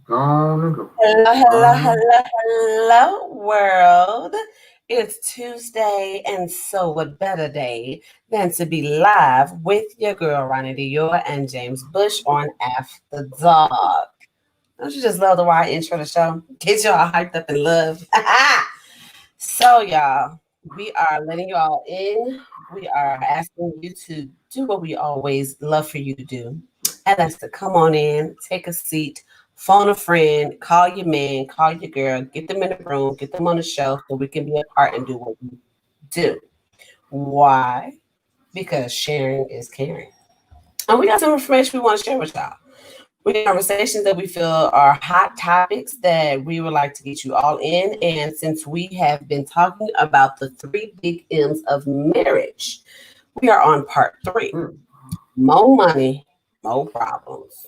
Go on and go. Hello, Go hello, on. hello, hello, world. It's Tuesday, and so what better day than to be live with your girl, Ronnie Dior and James Bush on After Dark. Don't you just love the wide intro to the show? Get y'all hyped up in love. So, y'all, we are letting y'all in. We are asking you to do what we always love for you to do, and that's to come on in, take a seat, phone a friend, call your man, call your girl, get them in the room, get them on the show so we can be a part and do what we do. Why? Because sharing is caring. And we got some information we want to share with y'all. We got conversations that we feel are hot topics that we would like to get you all in. And since we have been talking about the three big M's of marriage, we are on part three. More money, more problems.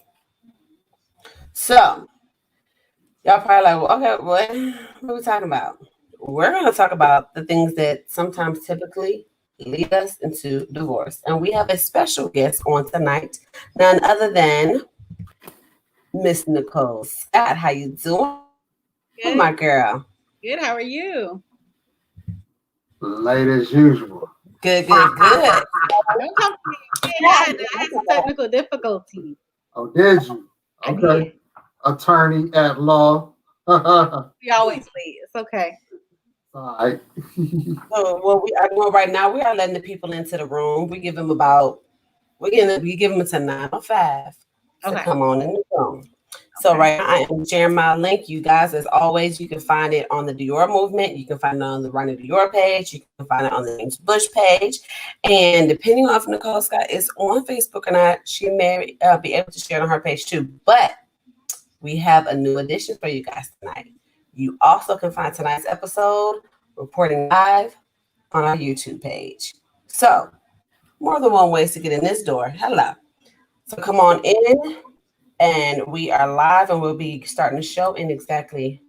So, y'all probably like, well, okay, what are we talking about? We're going to talk about the things that sometimes typically lead us into divorce. And we have a special guest on tonight, none other than Miss Nicole Scott. How you doing, my Good, girl? good. How are you? Late as usual. Good, good, good. Don't come for me again. Yeah, I had some technical difficulties. Oh, did you? I Okay. did. Attorney at law. All We always late. It's okay. right. so what we are doing right now, we are letting the people into the room. We give them about we give them until 9:05 to Okay. come on in the room. So Okay. right now I am sharing my link. You guys, as always, you can find it on the Dior movement. You can find it on the Ronnie Dior page. You can find it on the James Bush page. And depending on if Nicole Scott is on Facebook or not, she may be able to share it on her page too. But we have a new addition for you guys tonight. You also can find tonight's episode reporting live on our YouTube page. So, more than one ways to get in this door. Hello. So, come on in, and we are live, and we'll be starting the show in exactly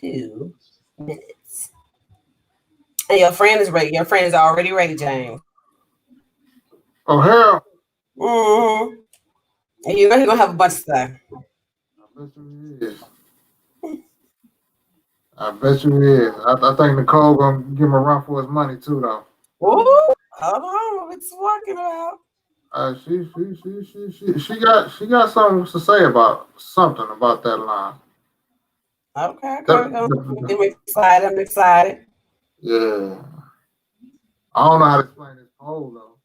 2 minutes. And your friend is ready. Your friend is already ready, James. Oh, hell. Mm-hmm. And you know he's going to have a bunch of stuff. I bet you he is. I bet you he is. I think Nicole gonna give him a run for his money too, though. Ooh, hold on. What we talking about? She got something to say about something about that line. Okay, okay. We're The- going the- to the- get excited. I'm excited. yeah. I don't know how to explain this poll though.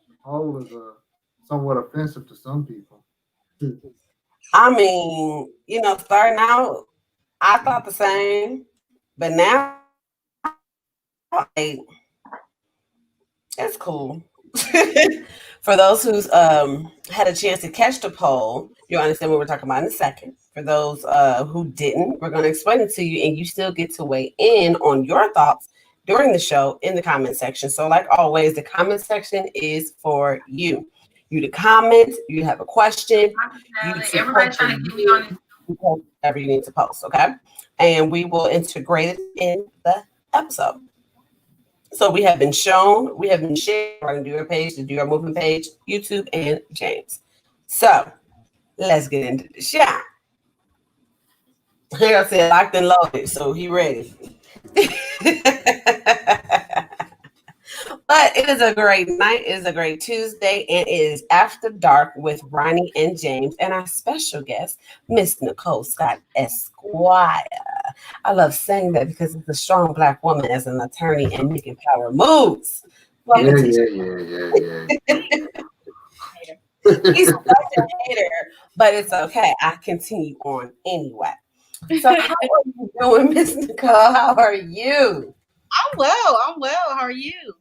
The poll is somewhat offensive to some people. I mean, starting out, I thought the same, but now, like, it's cool. For those who's had a chance to catch the poll, you'll understand what we're talking about in a second. For those who didn't, we're going to explain it to you, and you still get to weigh in on your thoughts during the show in the comment section. So, like always, the comment section is for you. You to comment, you have a question, you to Everybody trying to get me on you post whatever you need to post, okay? And we will integrate it in the episode. So we have been shown, we have been shared on the Do Your page, the Do Your Movement page, YouTube, and James. So let's get into the shot. Here I said locked and loaded, so he ready. But it is a great night. It is a great Tuesday, and it is After Dark with Ronnie and James, and our special guest, Miss Nicole Scott Esquire. I love saying that because it's a strong Black woman as an attorney and making power moves. Yeah, Welcome to He's such a hater, but it's okay. I continue on anyway. So, how are you doing, Miss Nicole? How are you? I'm well. I'm well. How are you?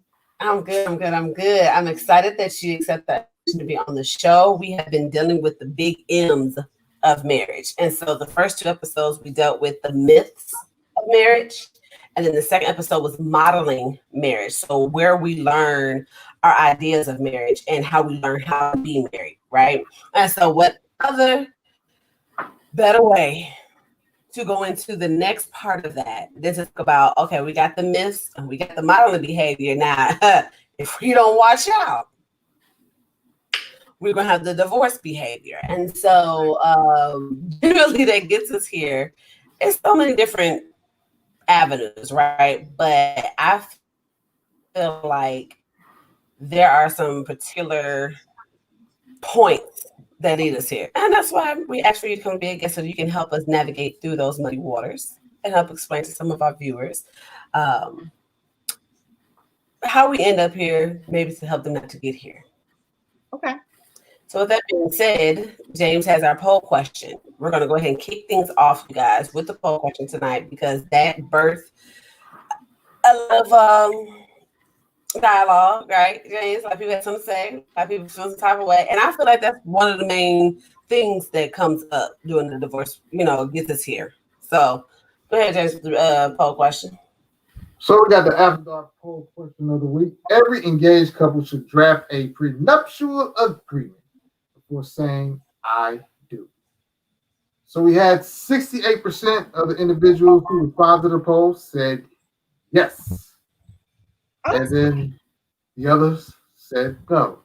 I'm good. I'm good. I'm good. I'm excited that you accept the invitation to be on the show. We have been dealing with the big M's of marriage. And so the first two episodes, we dealt with the myths of marriage. And then the second episode was modeling marriage. So where we learn our ideas of marriage and how we learn how to be married, right? And so what other better way to go into the next part of that than to talk about, okay, we got the myths and we got the modeling behavior. Now, if we don't watch out, we're going to have the divorce behavior. And so generally that gets us here. It's so many different avenues, right? But I feel like there are some particular points that lead us here. And that's why we asked for you to come be a guest so you can help us navigate through those muddy waters and help explain to some of our viewers how we end up here, maybe to help them not to get here. Okay. So with that being said, James has our poll question. We're going to go ahead and kick things off, you guys, with the poll question tonight because that birthed a lot of dialogue, right, James? A lot of people had something to say. A lot of people feel some type of way. And I feel like that's one of the main things that comes up during the divorce, gets us here. So go ahead, James, with the poll question. So we got the After Dark poll question of the week. Every engaged couple should draft a prenuptial agreement before saying I do. So we had 68% of the individuals who responded to the poll said yes. And then the others said no.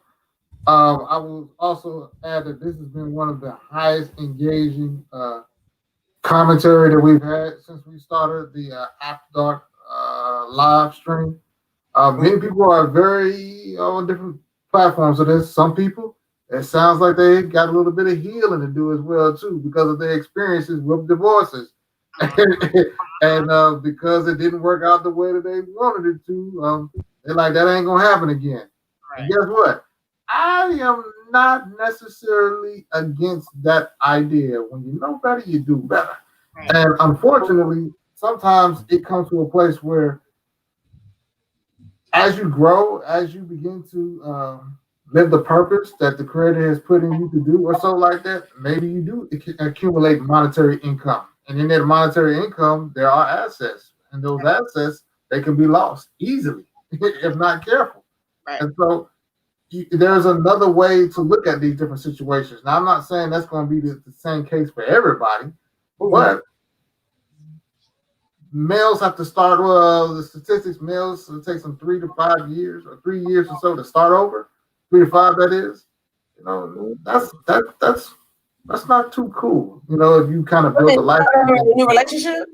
I will also add that this has been one of the highest engaging commentary that we've had since we started the After Dark live stream. Many people are very on different platforms of this. Some people, it sounds like they got a little bit of healing to do as well too because of their experiences with divorces, and because it didn't work out the way that they wanted it to. They're like, that ain't gonna happen again. Right. And guess what? I am not necessarily against that idea. When you know better, you do better. Right. And unfortunately, sometimes it comes to a place where as you grow, as you begin to live the purpose that the Creator has put in you to do or so like that, maybe you do accumulate monetary income. And in that monetary income, there are assets. And those assets, they can be lost easily if not careful. Right. And so there's another way to look at these different situations. Now, I'm not saying that's going to be the same case for everybody, but males have to start. Well, the statistics, males, it takes them 3 to 5 years or 3 years or so to start over. 3 to 5, that is. That's not too cool. If you kind of build a life in a new relationship.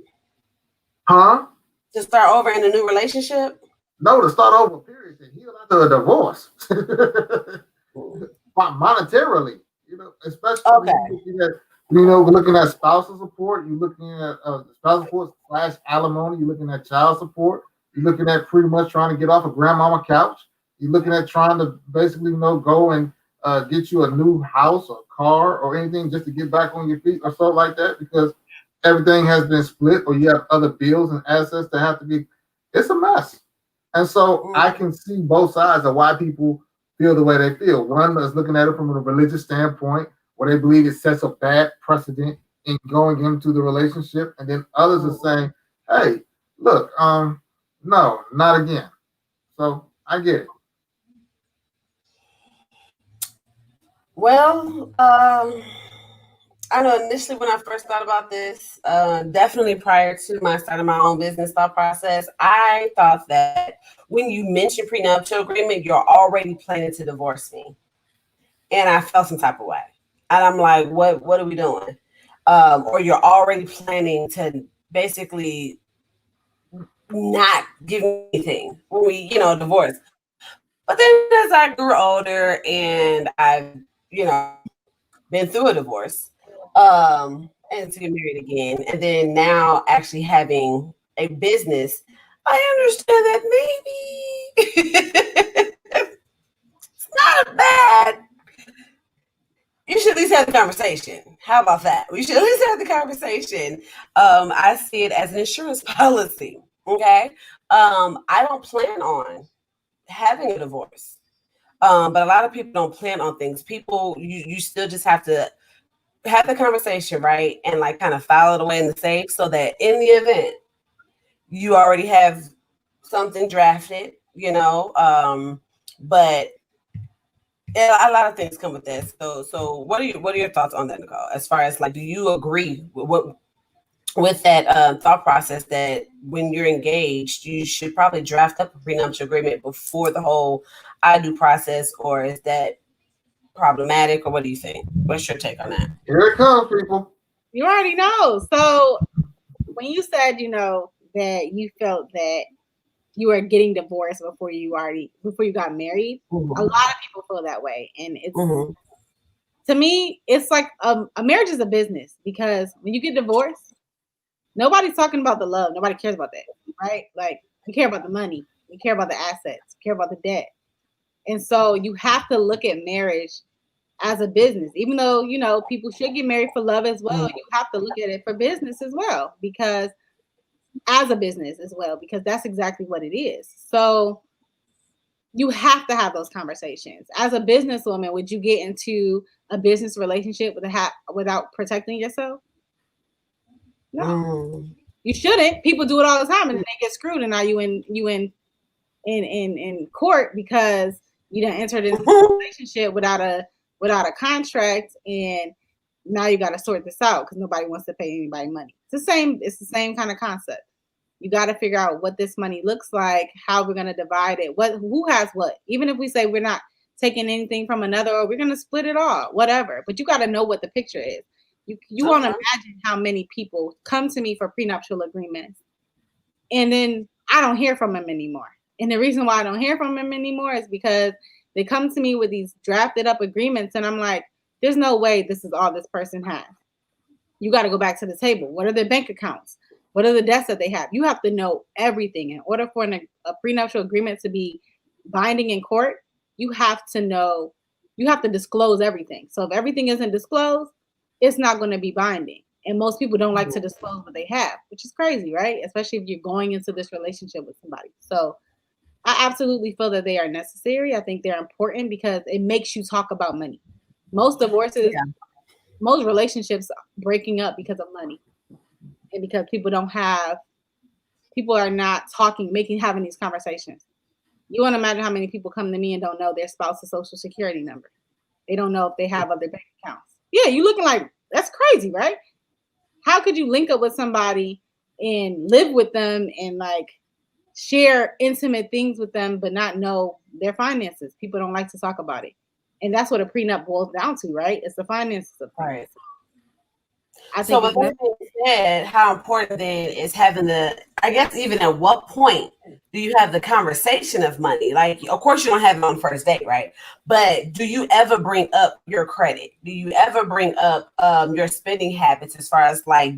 Huh? To start over in a new relationship. No, to start over, period. To heal after a divorce. Monetarily, especially looking at spousal support, you're looking at spousal support / alimony, you're looking at child support, you're looking at pretty much trying to get off a grandmama couch, you're looking at trying to basically go and get you a new house or car or anything just to get back on your feet or so like that because everything has been split or you have other bills and assets that have to be. It's a mess. And so I can see both sides of why people feel the way they feel. One is looking at it from a religious standpoint, where they believe it sets a bad precedent in going into the relationship. And then others are saying, hey, look, no, not again. So I get it. Well, I know initially when I first thought about this, definitely prior to my starting my own business thought process, I thought that when you mention prenuptial agreement, you're already planning to divorce me. And I felt some type of way. And I'm like, what are we doing? Or you're already planning to basically not give me anything when we, divorce. But then as I grew older and I've, been through a divorce, and to get married again, and then now actually having a business, I understand that maybe it's not a bad. You should at least have the conversation. How about that? We should at least have the conversation. I see it as an insurance policy. Okay. I don't plan on having a divorce. But a lot of people don't plan on things. People, you still just have to have the conversation, right? And kind of file it away in the safe so that in the event you already have something drafted, but a lot of things come with this. So what are your thoughts on that, Nicole? As far as do you agree with that thought process that when you're engaged, you should probably draft up a prenuptial agreement before the whole I do process, or is that problematic, or what do you think? What's your take on that? Here it comes, people. You already know. So when you said, that you felt that you were getting divorced before you got married, a lot of people feel that way. And it's to me, it's like a marriage is a business, because when you get divorced, nobody's talking about the love. Nobody cares about that, right? Like, we care about the money. We care about the assets. We care about the debt. And so you have to look at marriage as a business. Even though, people should get married for love as well, you have to look at it for business as well, because that's exactly what it is. So you have to have those conversations. As a businesswoman, would you get into a business relationship without protecting yourself? No, you shouldn't. People do it all the time, and then they get screwed, and now you in court because you done entered into a relationship without a contract, and now you got to sort this out because nobody wants to pay anybody money. It's the same kind of concept. You got to figure out what this money looks like, how we're going to divide it, who has what. Even if we say we're not taking anything from another, or we're going to split it all, whatever. But you got to know what the picture is. You want to imagine how many people come to me for prenuptial agreements, and then I don't hear from them anymore. And the reason why I don't hear from them anymore is because they come to me with these drafted up agreements, and I'm like, there's no way this is all this person has. You got to go back to the table. What are their bank accounts? What are the debts that they have? You have to know everything. In order for a prenuptial agreement to be binding in court, you have to disclose everything. So if everything isn't disclosed, it's not going to be binding. And most people don't like to disclose what they have, which is crazy, right? Especially if you're going into this relationship with somebody. So I absolutely feel that they are necessary. I think they're important because it makes you talk about money. Most divorces, most relationships breaking up because of money. And because people are not having these conversations. You want to imagine how many people come to me and don't know their spouse's social security number. They don't know if they have other bank accounts. Yeah, you looking like, that's crazy, right? How could you link up with somebody and live with them and like share intimate things with them, but not know their finances? People don't like to talk about it. And that's what a prenup boils down to, right? It's the finances of things. Right. I So think with that being said, how important then is having I guess even at what point do you have the conversation of money? Like, of course you don't have it on first date, right? But do you ever bring up your credit? Do you ever bring up your spending habits, as far as like,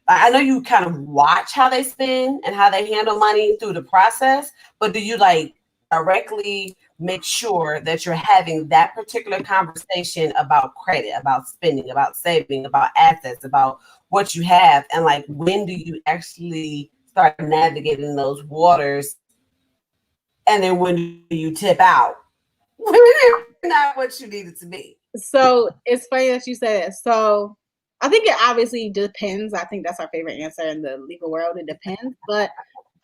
I know you kind of watch how they spend and how they handle money through the process, but do you like directly make sure that you're having that particular conversation about credit, about spending, about saving, about assets, about what you have? And like, when do you actually start navigating those waters? And then when do you tip out? Not what you need it to be. So it's funny that you said it. So I think it obviously depends. I think that's our favorite answer in the legal world. It depends. But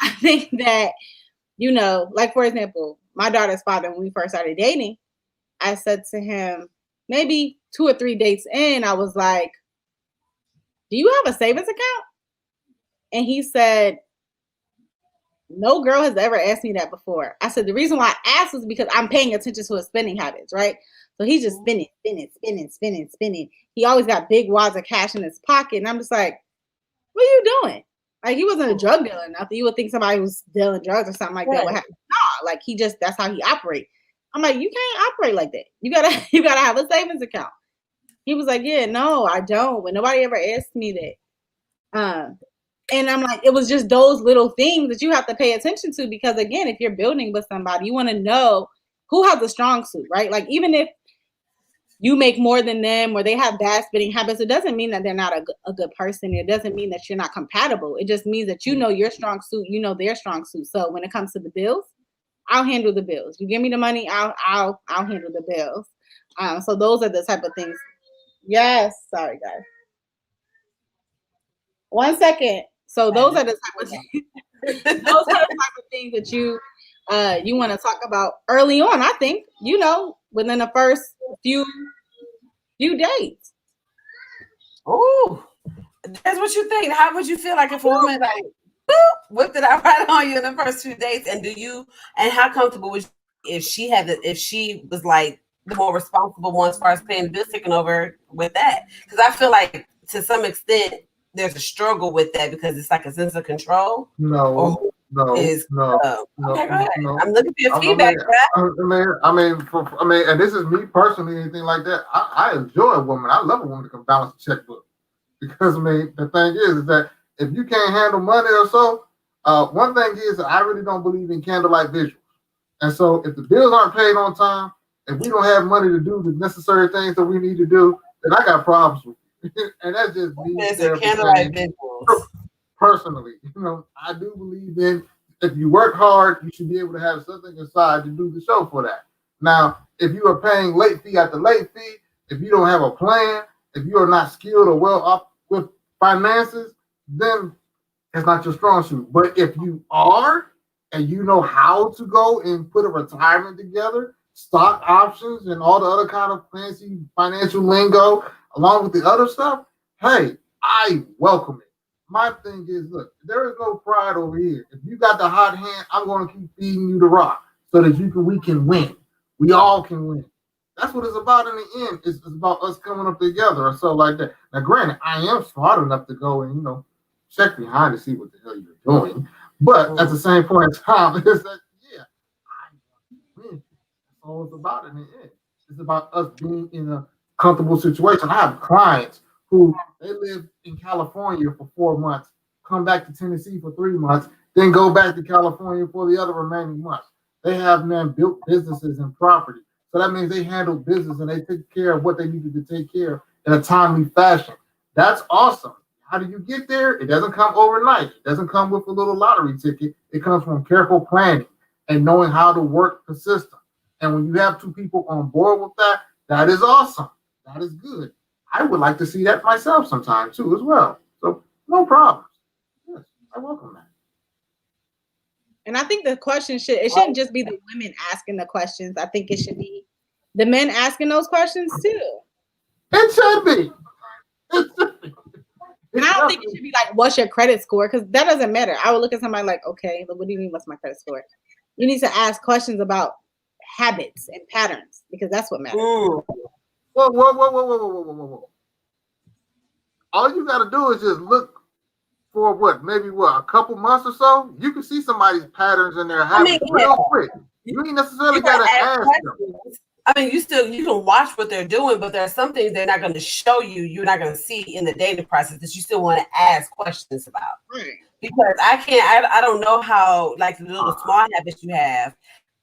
I think that, like, for example, my daughter's father, when we first started dating, I said to him, maybe 2 or 3 dates in, I was like, do you have a savings account? And he said, no girl has ever asked me that before. I said, the reason why I asked is because I'm paying attention to his spending habits, right? So he's just spending. He always got big wads of cash in his pocket. And I'm just like, what are you doing? Like, he wasn't a drug dealer or nothing. You would think somebody who's dealing drugs or something like that would have. No, like, that's how he operates. I'm like, you can't operate like that. You gotta have a savings account. He was like, yeah, no, I don't. But nobody ever asked me that. And I'm like, it was just those little things that you have to pay attention to, because again, if you're building with somebody, you want to know who has a strong suit, right? Like, even if you make more than them or they have bad spending habits, it doesn't mean that they're not a good person. It doesn't mean that you're not compatible. It just means that you know your strong suit, you know their strong suit. So when it comes to the bills, I'll handle the bills. You give me the money, I'll handle the bills. So those are the type of things. Yes, sorry guys. 1 second. So those are the type of things. Those are the type of things that you want to talk about early on. I think within the first few dates. Oh, that's what you think. How would you feel like if a woman like whipped it out right on you in the first few days? And how comfortable was if she was like the more responsible ones as far as paying the bills, taking over with that. Because I feel like to some extent there's a struggle with that because it's like a sense of control. No. Okay, go ahead. No. I'm looking for your feedback. I mean, and this is me personally, anything like that. I enjoy a woman. I love a woman that can balance a checkbook. Because I mean, the thing is that if you can't handle money or so, one thing is that I really don't believe in candlelight visuals. And so if the bills aren't paid on time, if we don't have money to do the necessary things that we need to do, then I got problems with it. And that's just me. It's a candlelight visuals. Personally, I do believe in if you work hard, you should be able to have something aside to do the show for that. Now, if you are paying late fee after late fee, if you don't have a plan, if you are not skilled or well up with finances, then it's not your strong suit. But if you are and you know how to go and put a retirement together, stock options and all the other kind of fancy financial lingo, along with the other stuff, hey, I welcome it. My thing is, look, there is no pride over here. If you got the hot hand, I'm going to keep feeding you the rock so that we can win. We all can win. That's what it's about in the end. It's about us coming up together or so like that. Now, granted, I am smart enough to go and, check behind to see what the hell you're doing. But at the same point in time, it's like, yeah, I win. That's all it's about in the end. It's about us being in a comfortable situation. I have clients who they live in California for 4 months, come back to Tennessee for 3 months, then go back to California for the other remaining months. They have built businesses and property. So that means they handle business and they take care of what they needed to take care of in a timely fashion. That's awesome. How do you get there? It doesn't come overnight. It doesn't come with a little lottery ticket. It comes from careful planning and knowing how to work the system. And when you have two people on board with that, that is awesome. That is good. I would like to see that myself sometime too as well. So no problems. Yes, I welcome that. And I think the question shouldn't just be the women asking the questions. I think it should be the men asking those questions too. It should be. It should be. And I don't think it should be like, what's your credit score? Because that doesn't matter. I would look at somebody like, okay, what do you mean, what's my credit score? You need to ask questions about habits and patterns because that's what matters. Whoa. All you got to do is just look for a couple months or so. You can see somebody's patterns in their habits real quick. You ain't necessarily got to ask them. I mean, you can watch what they're doing, but there are some things they're not going to show you. You're not going to see in the dating process that you still want to ask questions about. Right. Because I don't know how, like, the little small habits you have.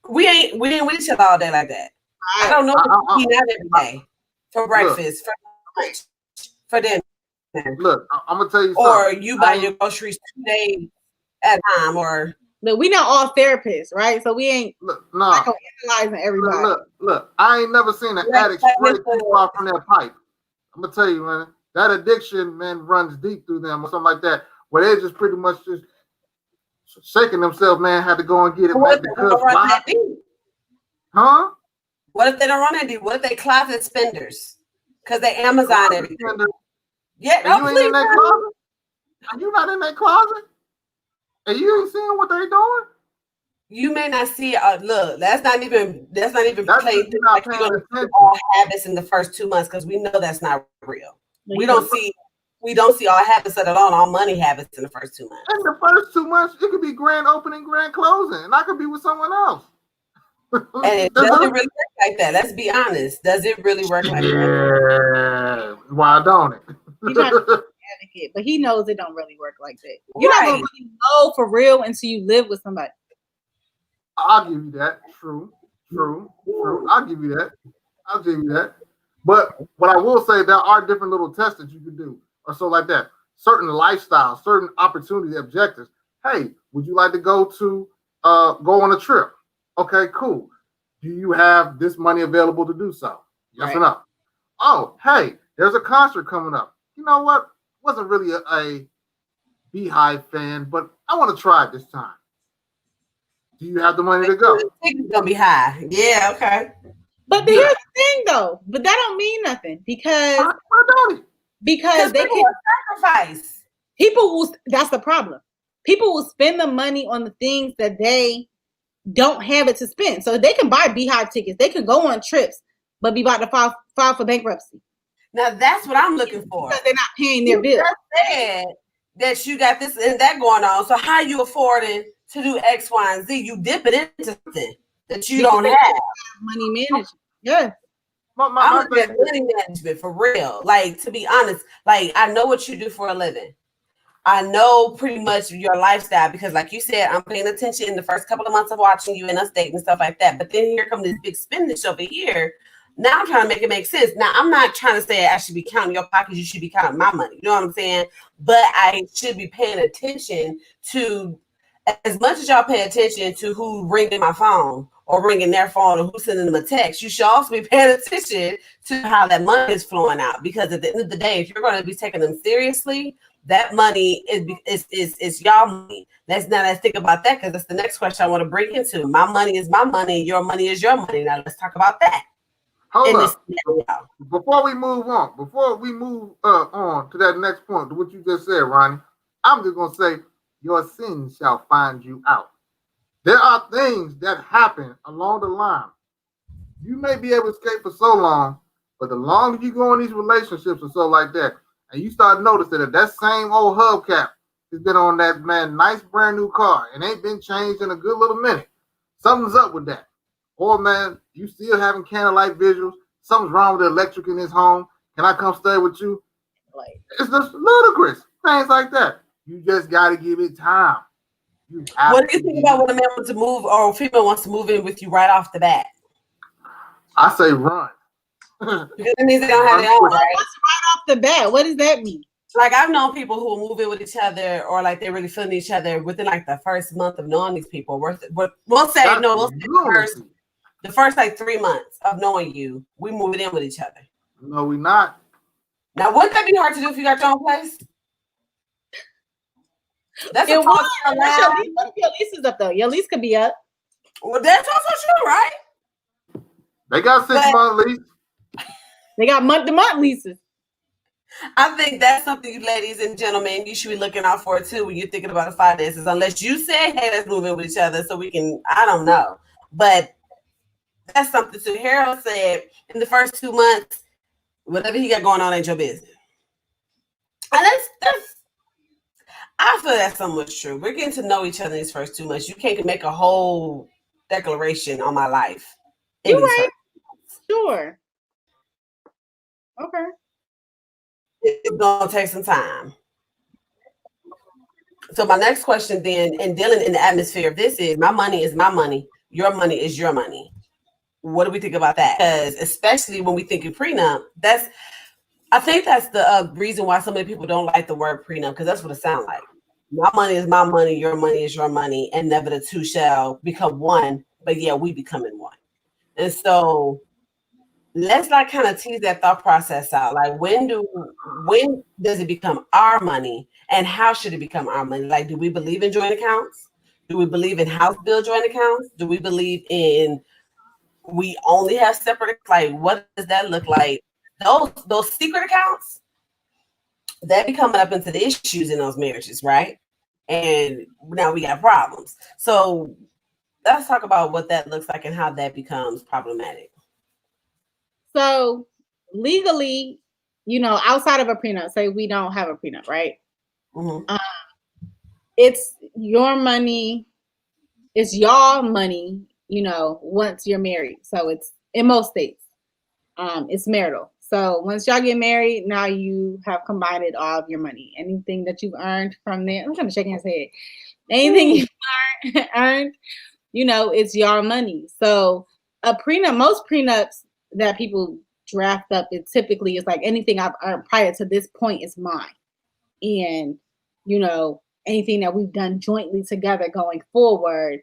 We ain't with each other all day like that. I don't know if we eat out every day for breakfast, for lunch, for dinner. Look, I'm gonna tell you something. Or you buy your groceries 2 days at a time, or look, we not all therapists, right? So we ain't analyzing everybody. Look, I ain't never seen an addict spray too far from their pipe. I'm gonna tell you, man, that addiction, man, runs deep through them or something like that, where they're just pretty much just shaking themselves, man, had to go and get it back because why? Huh? What if they don't run that deep? What if they closet spenders? Because they Amazon everything. Yeah, you ain't in that closet? Are you not in that closet? And you ain't seeing what they're doing? You may not see look, that's not even played like you're gonna see all habits in the first 2 months because we know that's not real. We don't see all habits, let alone all money habits in the first 2 months. In the first 2 months, it could be grand opening, grand closing, and I could be with someone else. And it doesn't really work like that. Let's be honest. Does it really work like that? Yeah. Why don't it? He's not an advocate, but he knows it don't really work like that. You're not gonna really know for real until you live with somebody. I'll give you that. True. I'll give you that. But what I will say, there are different little tests that you can do or so like that. Certain lifestyles, certain opportunity objectives. Hey, would you like to go on a trip? Okay, cool. Do you have this money available to do so? Yes or no? Oh, hey, there's a concert coming up. You know what? Wasn't really a Beehive fan, but I want to try it this time. Do you have the money to go? The ticket's gonna be high. Yeah, okay. But here's the thing, though. But that don't mean nothing because they can sacrifice. People will. That's the problem. People will spend the money on the things that they don't have it to spend. So they can buy Beehive tickets. They can go on trips. but be about to file for bankruptcy. Now that's what I'm looking for. Because they're not paying their bills. You said that you got this and that going on. So how you affording to do X, Y, and Z? You dip it into something that you don't have. Money management. Yeah. I'm looking at money management for real. Like, to be honest, like, I know what you do for a living. I know pretty much your lifestyle because, like you said, I'm paying attention in the first couple of months of watching you and us dating and stuff like that. But then here comes this big spending over here. Now I'm trying to make it make sense. Now, I'm not trying to say I should be counting your pockets. You should be counting my money. You know what I'm saying? But I should be paying attention to, as much as y'all pay attention to who ringing my phone or ringing their phone or who's sending them a text, you should also be paying attention to how that money is flowing out. Because at the end of the day, if you're going to be taking them seriously, that money is y'all money. Let's think about that, because that's the next question I want to bring into. My money is my money. Your money is your money. Now let's talk about that. Hold up. Before we move on to that next point, to what you just said, Ronnie, I'm just going to say, your sins shall find you out. There are things that happen along the line. You may be able to escape for so long, but the longer you go in these relationships or so like that, and you start noticing that same old hubcap has been on that man nice brand new car and ain't been changed in a good little minute, something's up with that. Or man, you still having candlelight visuals. Something's wrong with the electric in his home. Can I come stay with you? It's just ludicrous. Things like that. You just got to give it time. What do you think about when a man wants to move or a female wants to move in with you right off the bat? I say run. Because it means they don't have their own, right? What's right off the bat? What does that mean? Like, I've known people who will move in with each other, or like they're really feeling each other within like the first month of knowing these people. We'll say the first like 3 months of knowing you, we moving in with each other. No, we not. Now, wouldn't that be hard to do if you got your own place? That's it what if your lease is up though? Your lease could be up. Well, that's also true, right? They got 6 month lease. They got month-to-month leases. I think that's something, you ladies and gentlemen, you should be looking out for too when you're thinking about the finances. Unless you say, "Hey, let's move in with each other," so we can. I don't know, but that's something too. Harold said in the first 2 months, whatever he got going on ain't your business, and that's. I feel that's somewhat true. We're getting to know each other in these first 2 months. You can't make a whole declaration on my life. You're right. Sure. Okay. It's gonna take some time. So my next question then, and dealing in the atmosphere of this, is my money is my money. Your money is your money. What do we think about that? Because especially when we think of prenup, I think that's the reason why so many people don't like the word prenup, because that's what it sounds like. My money is my money, your money is your money, and never the two shall become one. But yeah, we becoming one. And so let's like kind of tease that thought process out. Like, when does it become our money, and how should it become our money? Like, do we believe in joint accounts? Do we believe in house bill joint accounts? Do we believe in we only have separate? Like, what does that look like? Those secret accounts, that be coming up into the issues in those marriages, right? And now we got problems. So let's talk about what that looks like and how that becomes problematic. So legally, outside of a prenup, say we don't have a prenup, right? Mm-hmm. It's your money. It's y'all money, once you're married. So it's in most states, it's marital. So once y'all get married, now you have combined all of your money. Anything that you've earned from there, I'm trying to shake his head. Anything you've earned, it's your money. So a prenup, most prenups that people draft up, it typically is like, anything I've earned prior to this point is mine. And, anything that we've done jointly together going forward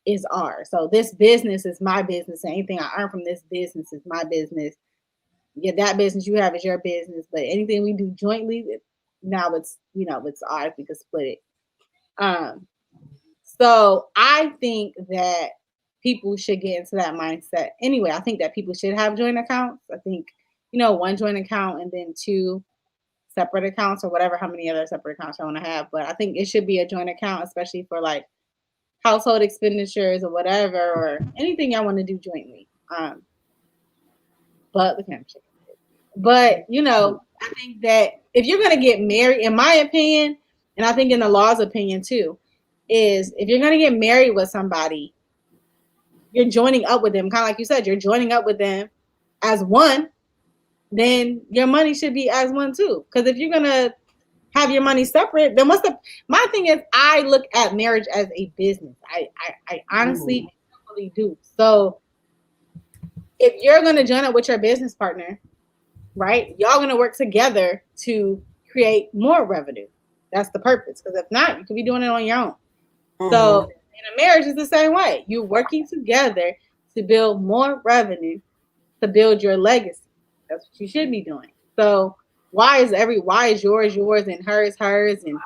is ours. So this business is my business, and anything I earn from this business is my business. Yeah, that business you have is your business, but anything we do jointly, now it's it's ours. We can split it. So I think that people should get into that mindset. Anyway, I think that people should have joint accounts. I think one joint account and then 2 separate accounts, or whatever, how many other separate accounts I want to have. But I think it should be a joint account, especially for like household expenditures or whatever, or anything I want to do jointly. but the camera chicken. But I think that if you're gonna get married, in my opinion, and I think in the law's opinion too, is if you're gonna get married with somebody, you're joining up with them, kind of like you said, you're joining up with them as one, then your money should be as one too. Because if you're gonna have your money separate, then my thing is, I look at marriage as a business. I honestly really do. So if you're gonna join up with your business partner, right, y'all gonna work together to create more revenue. That's the purpose. Because if not, you could be doing it on your own. So in a marriage, it's the same way. You're working together to build more revenue, to build your legacy. That's what you should be doing. So why is yours and hers, and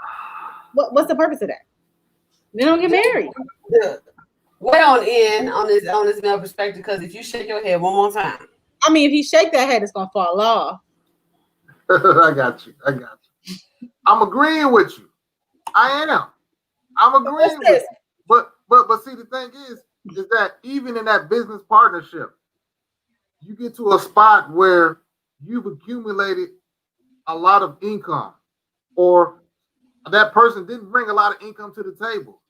what's the purpose of that? They don't get married. Way on this male perspective, because if you shake your head one more time. I mean, if you shake that head, it's gonna fall off. I got you. I'm agreeing with you. I am. I'm agreeing with you. But see, the thing is that even in that business partnership, you get to a spot where you've accumulated a lot of income, or that person didn't bring a lot of income to the table.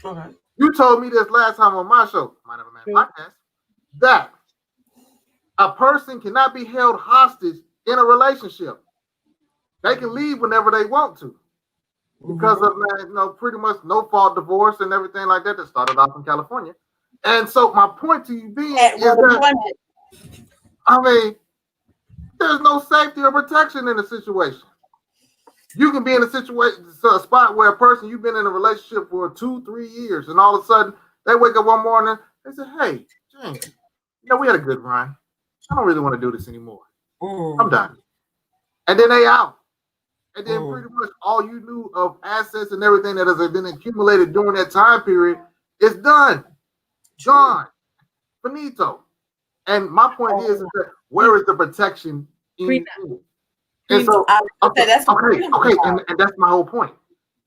Okay. You told me this last time on my show, My Never Man podcast, that a person cannot be held hostage in a relationship. They can leave whenever they want to because of pretty much no fault divorce and everything like that started off in California. And so my point to you being is that, I mean, there's no safety or protection in the situation. You can be in a spot where a person, you've been in a relationship for 2-3 years, and all of a sudden they wake up one morning, they say, "Hey, James, we had a good run. I don't really want to do this anymore. I'm done." And then they out. And then pretty much all you knew of assets and everything that has been accumulated during that time period is done. Gone. Finito. And my point is that where is the protection in you? And so, okay, and that's my whole point.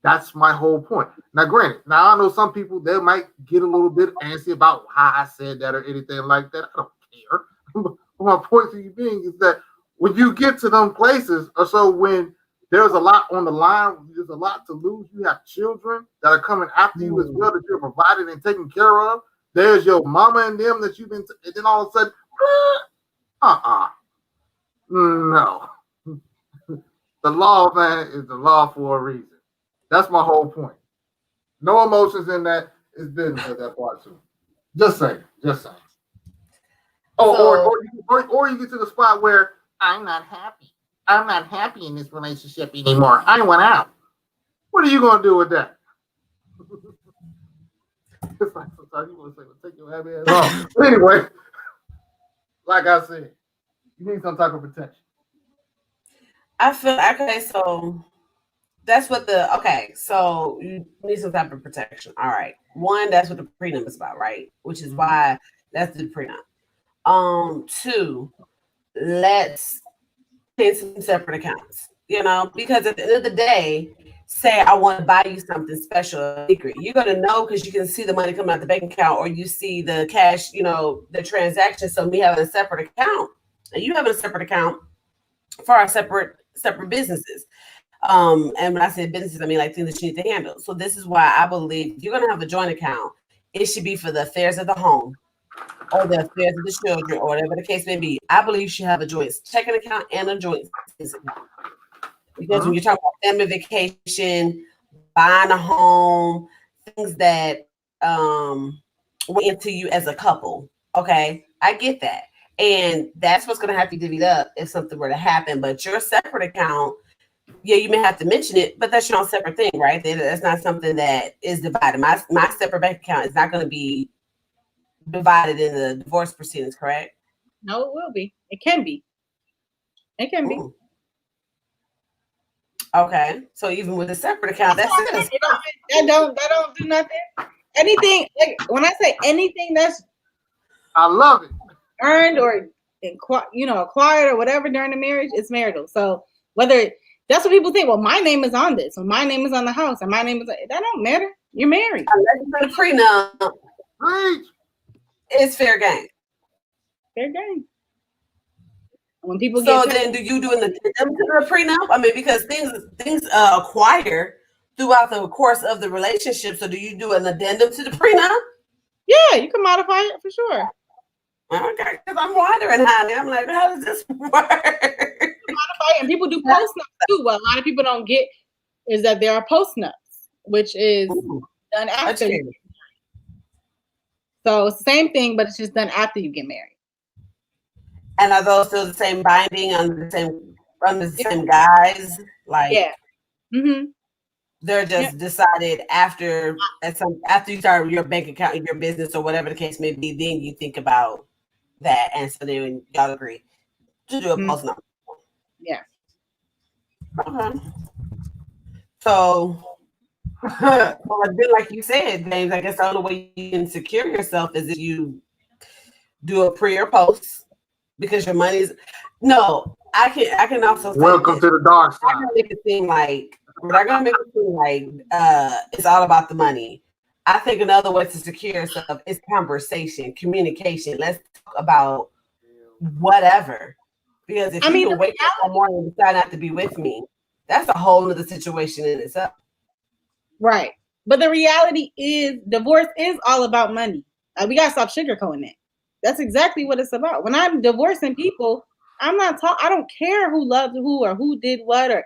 That's my whole point. Now, granted, I know some people, they might get a little bit antsy about how I said that or anything like that. I don't care. But my point to you being is that when you get to them places, or so when there's a lot on the line, there's a lot to lose. You have children that are coming after you as well, that you're provided and taken care of. There's your mama and them that you've been, and then all of a sudden, no. The law, man, is the law for a reason. That's my whole point. No emotions in that. It's business at that part too. Just saying. Or you get to the spot where I'm not happy. I'm not happy in this relationship anymore. I went out. What are you gonna do with that? It's like sometimes you want to say, "Well, take your happy ass off." But anyway, like I said, you need some type of protection. I feel okay, so that's what so you need some type of protection. All right. One, that's what the prenup is about, right? Which is why that's the prenup. 2, let's pay some separate accounts, because at the end of the day, say I want to buy you something special, secret, you're gonna know because you can see the money coming out the bank account, or you see the cash, the transaction. So me having a separate account and you having a separate account for our separate businesses. And when I say businesses, I mean like things that you need to handle. So this is why I believe if you're gonna have a joint account, it should be for the affairs of the home or the affairs of the children, or whatever the case may be. I believe you should have a joint checking account and a joint savings account. Because when you're talking about family vacation, buying a home, things that went into you as a couple, okay, I get that. And that's what's going to have to be divvied up if something were to happen. But your separate account, yeah, you may have to mention it, but that's your own separate thing, right? That's not something that is divided. My separate bank account is not going to be divided in the divorce proceedings, correct? No, it will be. It can be. It can be. Okay, so even with a separate account, that's it. That don't do nothing. Anything, like when I say anything that's, I love it, earned or acquired or whatever during the marriage, it's marital. So whether that's what people think, well, my name is on this, or my name is on the house, or my name is, that don't matter. You're married. Unless it's a prenup, it's fair game. Fair game. When people then do you do an addendum to the prenup? I mean, because things acquire throughout the course of the relationship. So do you do an addendum to the prenup? Yeah, you can modify it for sure. Okay, because I'm wondering, honey. I'm like, how does this work? Modify it. And people do post nups too. What a lot of people don't get is that there are post nups, which is done after. So it's the same thing, but it's just done after you get married. And are those still the same binding on the same guys? Like, yeah. Mm-hmm. They're just decided after you start your bank account, your business, or whatever the case may be. Then you think about that, and so then y'all agree to do a post number. Yeah. Okay. So, like you said, James, I guess the only way you can secure yourself is if you do a pre or post, because your money's I can also say welcome to the dark side. I'm gonna make it seem like it's all about the money. I think another way to secure yourself is conversation, communication. Let's talk about whatever. Because if you can wake up one morning and decide not to be with me, that's a whole other situation in itself. Right. But the reality is divorce is all about money. We gotta stop sugarcoating it. That's exactly what it's about. When I'm divorcing people, I don't care who loved who or who did what, or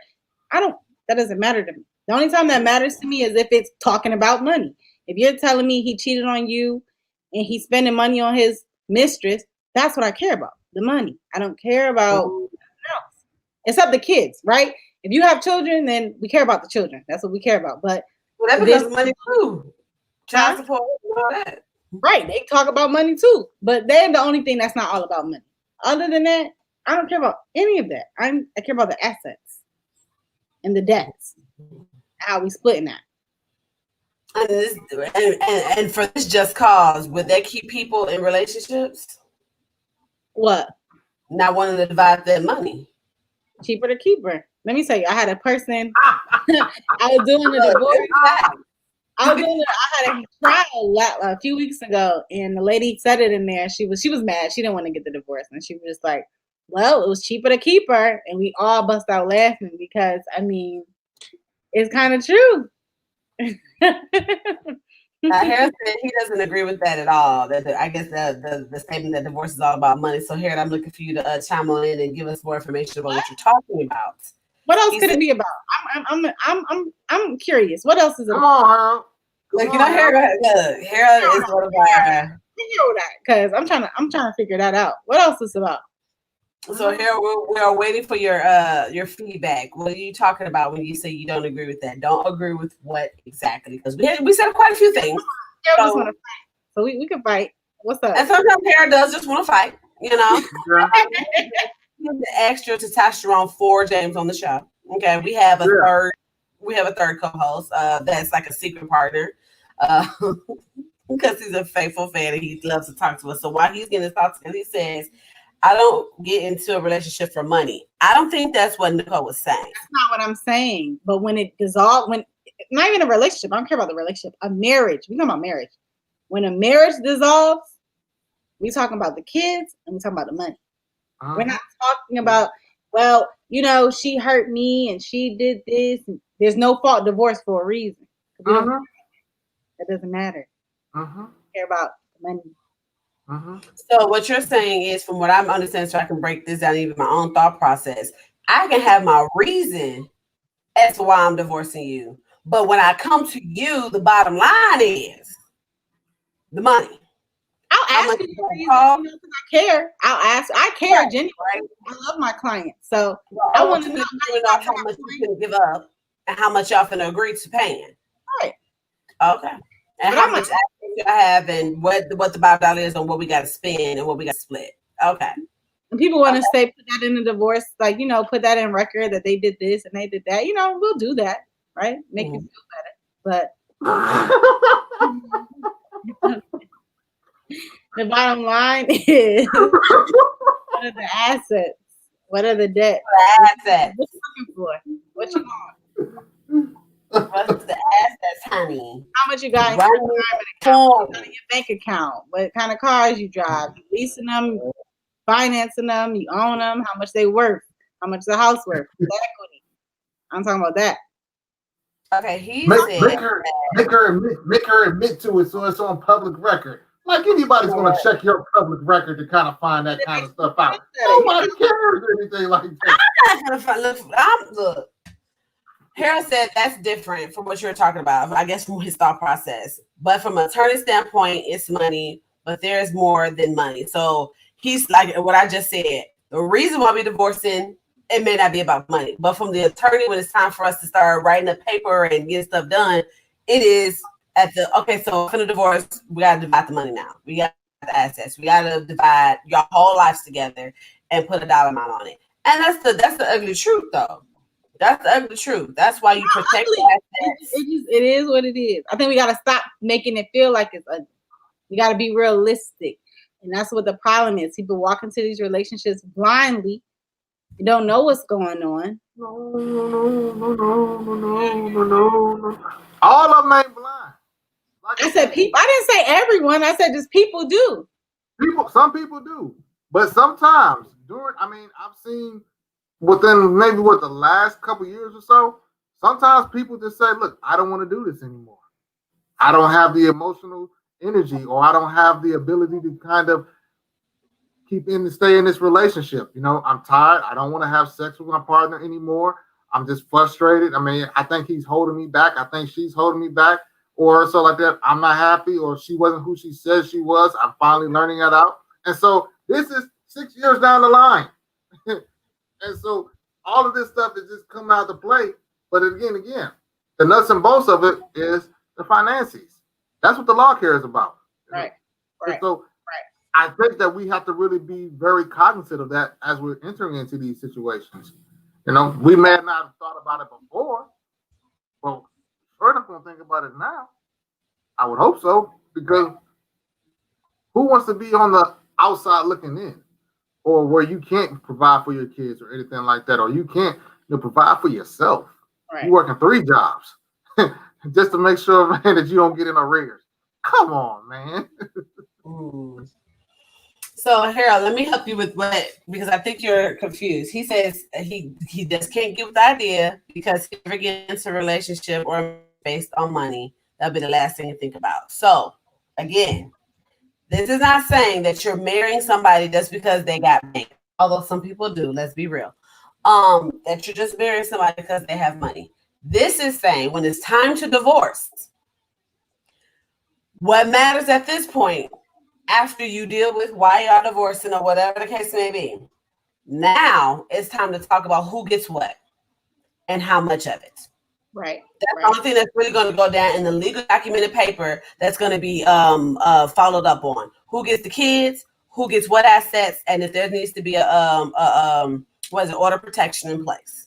that doesn't matter to me. The only time that matters to me is if it's talking about money. If you're telling me he cheated on you and he's spending money on his mistress, that's what I care about, the money. I don't care about nothing else. Except the kids, right? If you have children, then we care about the children. That's what we care about. But that becomes money too. Child support and all that. Right. They talk about money too. But they're the only thing that's not all about money. Other than that, I don't care about any of that. I care about the assets and the debts. How we splitting that. And for this just cause, would that keep people in relationships? What? Not wanting to divide their money. Cheaper to keep her. Let me tell you, I had a person. I was doing a divorce. I had a trial a few weeks ago, and the lady said it in there. She was mad. She didn't want to get the divorce, and she was just like, "Well, it was cheaper to keep her," and we all bust out laughing because it's kind of true. Harris said he doesn't agree with that at all. I guess the statement that divorce is all about money. So, Harriet, I'm looking for you to chime on in and give us more information about what you're talking about. What else could it be about? I'm curious. What else is it about? Harriet is one of our. Because I'm trying to figure that out. What else is it about? So here we are waiting for your feedback. What are you talking about when you say you don't agree with that? Don't agree with what exactly? Because we said quite a few things. Yeah, we just want to fight. So we can fight. What's up? And sometimes Kara does just want to fight, The extra testosterone for James on the show. Okay, we have a third co-host. That's like a secret partner. Because he's a faithful fan and he loves to talk to us. So while he's getting his thoughts, and he says, I don't get into a relationship for money. I don't think that's what Nicole was saying. That's not what I'm saying. But when it dissolves, not even a relationship, I don't care about the relationship, a marriage. We're talking about marriage. When a marriage dissolves, we're talking about the kids and we're talking about the money. Uh-huh. We're not talking about, she hurt me and she did this. There's no fault divorce for a reason. Uh-huh. That doesn't matter. Uh-huh. Care about the money. Uh-huh. So what you're saying is, from what I'm understanding, so I can break this down, even my own thought process, I can have my reason as to why I'm divorcing you. But when I come to you, the bottom line is the money. I'll ask you for reason, I care. I care genuinely. Right? I love my clients. So I want to know how much you can give up and how much y'all finna agree to paying. Right. Okay. And how much access I have and what the $5 is on what we got to spend and what we got to split. Okay. And people want to say, put that in the divorce, put that in record that they did this and they did that. We'll do that, right? Make you feel better. But the bottom line is, what are the assets? What are the debts? Assets. What you looking for? What you want? What's the assets, honey? How much you got in your bank account? What kind of cars you drive? You leasing them? financing them, you own them, how much they worth, how much the house worth, the equity. I'm talking about that. Okay, he Make said her admit to it so it's on public record. Like anybody's gonna check your public record to kind of find that kind of stuff out. Nobody cares or anything like that. I'm not gonna look. Harold said that's different from what you're talking about, I guess, from his thought process. But from an attorney standpoint, it's money, but there's more than money. So he's like what I just said. The reason why we're divorcing, it may not be about money, but from the attorney, when it's time for us to start writing a paper and getting stuff done, it is at the okay. So for the divorce, we got to divide the money now. We got the assets. We got to divide your whole lives together and put a dollar amount on it. And that's the ugly truth, though. That's the ugly truth. That's why you protect the assets. It is what it is. I think we got to stop making it feel like it's ugly. We got to be realistic. And that's what the problem is. People walk into these relationships blindly. You don't know what's going on. No. All of them ain't blind. Like I said people. I didn't say everyone. I said just people do. Some people do. But sometimes I've seen within maybe the last couple years or so, sometimes people just say, look, I don't want to do this anymore. I don't have the emotional energy, or I don't have the ability to kind of stay in this relationship. I'm tired. I don't want to have sex with my partner anymore. I'm just frustrated. I think he's holding me back. I think she's holding me back, or so like that. I'm not happy, or she wasn't who she says she was. I'm finally learning that out. And so this is 6 years down the line. And so all of this stuff is just coming out to play. But again, the nuts and bolts of it is the finances. That's what the law cares about. Right. And so I think that we have to really be very cognizant of that as we're entering into these situations. We may not have thought about it before, but we're not going to think about it now. I would hope so, because who wants to be on the outside looking in? Or where you can't provide for your kids or anything like that, or you can't provide for yourself. Right. You're working 3 jobs just to make sure, man, that you don't get in arrears. Come on, man. So, Harold, let me help you with because I think you're confused. He says he just can't get with the idea because he never gets into a relationship or based on money. That'll be the last thing you think about. So, again, this is not saying that you're marrying somebody just because they got money, although some people do. Let's be real. That you're just marrying somebody because they have money. This is saying when it's time to divorce, what matters at this point, after you deal with why y'all divorcing or whatever the case may be, now it's time to talk about who gets what and how much of it. Right. That's the only thing that's really going to go down in the legal documented paper that's going to be followed up on. Who gets the kids, who gets what assets, and if there needs to be order protection in place.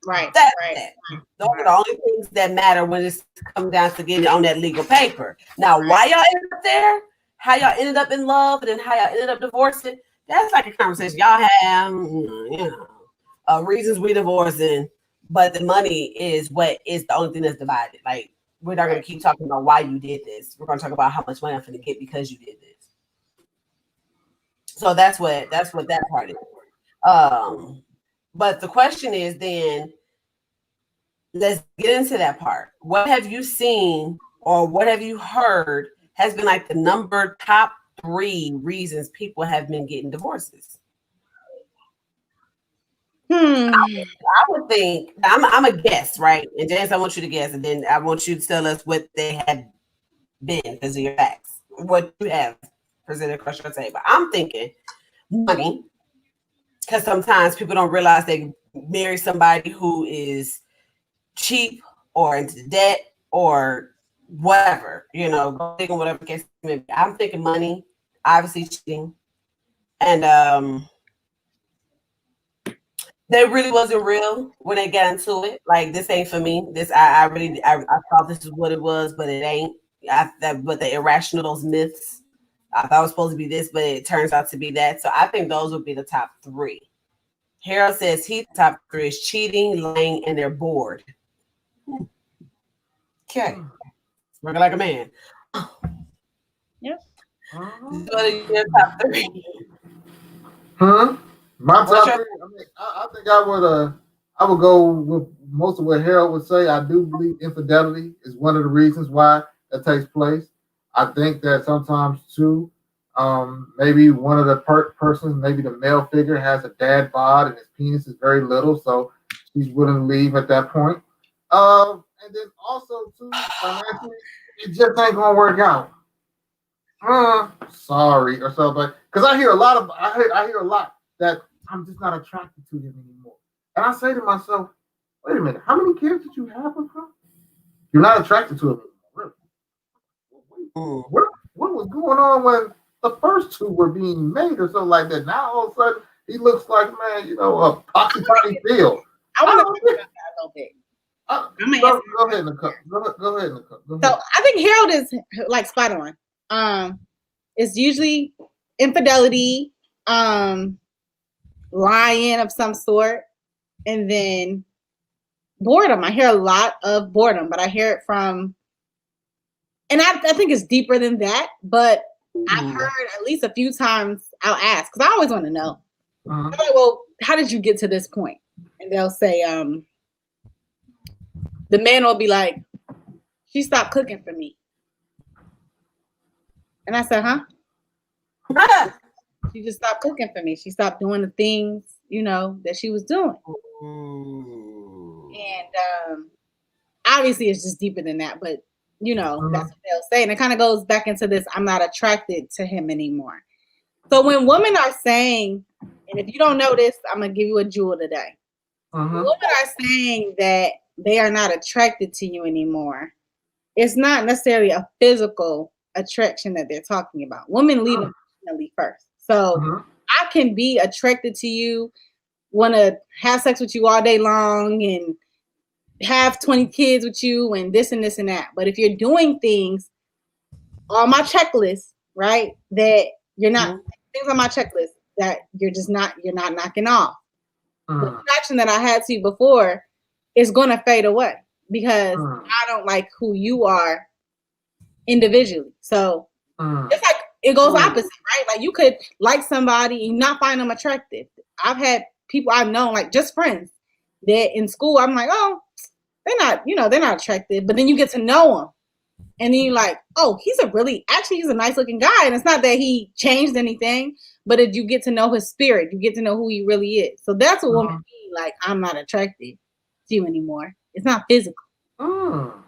Right. That's it. Those are the only things that matter when it's come down to getting on that legal paper. Now, why y'all ended up there, how y'all ended up in love, and then how y'all ended up divorcing, that's like a conversation y'all have, reasons we divorcing. But the money is what is the only thing that's divided. Like, we're not going to keep talking about why you did this. We're going to talk about how much money I'm going to get because you did this. So that's what that part is. But the question is then, let's get into that part. What have you seen or what have you heard has been like the top 3 reasons people have been getting divorces? I would think I'm a guess, right? And James, I want you to guess, and then I want you to tell us what they have been because of your facts, what you have presented across your table. I'm thinking money, because sometimes people don't realize they marry somebody who is cheap or into debt or whatever, thinking whatever the case may be. I'm thinking money, obviously cheating, and they really wasn't real when they got into it. Like, this ain't for me. This I thought this is what it was, but it ain't. But the irrational, those myths, I thought it was supposed to be this, but it turns out to be that. So I think those would be the top 3. Harold says the top 3 is cheating, lying, and they're bored. Okay, working like a man. Yep. What are your top 3? My top three. I think I would go with most of what Harold would say. I do believe infidelity is one of the reasons why that takes place. I think that sometimes too, maybe one of the persons, maybe the male figure, has a dad bod and his penis is very little, so he's willing to leave at that point. And then also too, financially, it just ain't gonna work out. Sorry or something. Because I hear a lot that I'm just not attracted to him anymore. And I say to myself, wait a minute, how many kids did you have with him? You're not attracted to him anymore. Really? What was going on when the first two were being made or something like that? Now all of a sudden he looks like, man, a poxy potty field. I want to talk about that a little bit. Go ahead, Nicole. Go ahead, Nicole. So I think Harold is like spot on. It's usually infidelity, lying of some sort, and then boredom. I hear a lot of boredom, but I hear it from, and I think it's deeper than that, but I've heard at least a few times I'll ask, because I always want to know. I'm like, well, how did you get to this point? And they'll say, the man will be like, she stopped cooking for me. And I said, huh? She just stopped cooking for me. She stopped doing the things, that she was doing. And obviously it's just deeper than that, but that's what they'll say. And it kind of goes back into this, I'm not attracted to him anymore. So when women are saying, and if you don't know this, I'm going to give you a jewel today. Women are saying that they are not attracted to you anymore. It's not necessarily a physical attraction that they're talking about. Women lead emotionally first. So I can be attracted to you, want to have sex with you all day long and have 20 kids with you and this and this and that. But if you're doing things on my checklist, right, that you're not, things on my checklist that you're not knocking off. The attraction that I had to you before is going to fade away because I don't like who you are individually. So it's like it goes opposite, right? Like you could like somebody and not find them attractive. I've had people I've known, like just friends, that in school I'm like, oh, they're not attractive. But then you get to know them, and then you're like, oh, he's a nice looking guy. And it's not that he changed anything, but if you get to know his spirit, you get to know who he really is. So that's what women mean. Like, I'm not attracted to you anymore. It's not physical. Now,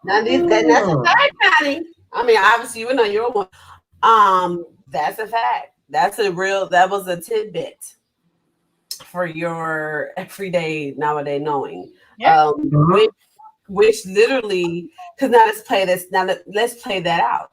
that's a fact, honey. I mean, obviously, you know you're one. That's a fact. That was a tidbit for your everyday nowadays knowing. Yeah. Which literally, because now let's play this. Now let's play that out.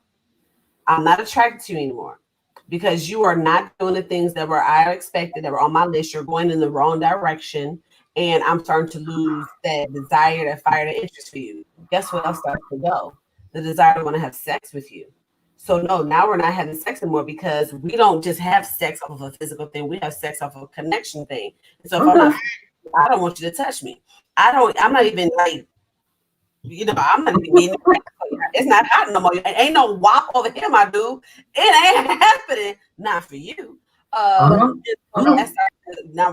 I'm not attracted to you anymore because you are not doing the things that I expected, that were on my list. You're going in the wrong direction, and I'm starting to lose that desire, that fire, that interest for you. Guess what else starts to go? The desire to want to have sex with you. So no, now we're not having sex anymore because we don't just have sex off of a physical thing. We have sex off of a connection thing. And so if I don't want you to touch me. I'm not even like, I'm not even getting it. It's not hot no more. Ain't no wop over here, my dude. It ain't happening. Not for you. Now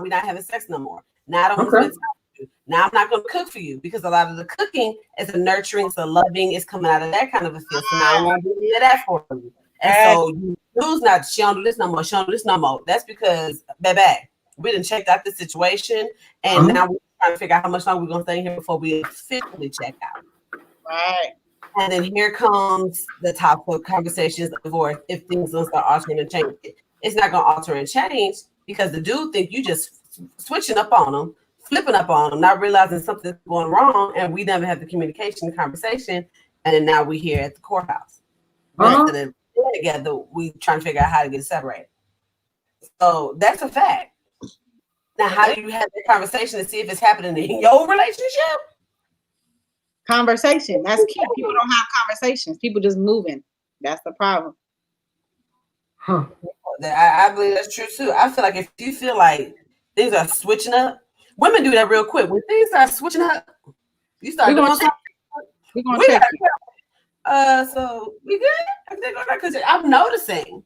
we're not having sex no more. Now I don't want to spend time with you. Now I'm not going to cook for you because a lot of the cooking is a nurturing, it's a loving, it's coming out of that kind of a feel. So now I want to do that for you. And so you lose not, she don't do this no more. She don't do this no more. That's because, baby, we done checked out the situation, and now we're trying to figure out how much longer we're going to stay here before we officially check out. Right. And then here comes the top of conversations of divorce. If things don't start altering and changing, it's not going to alter and change because the dude think you just switching up on them, flipping up on them, not realizing something's going wrong, and we never have the communication, the conversation, and then now we're here at the courthouse. And then together, we trying to figure out how to get separated. So that's a fact. Now, how do you have that conversation to see if it's happening in your relationship? Conversation. That's key. People don't have conversations. People just moving. That's the problem. I believe that's true too. I feel like if you feel like things are switching up, women do that real quick. When things start switching up, you start doing something. We're gonna check. So we good? Because I'm noticing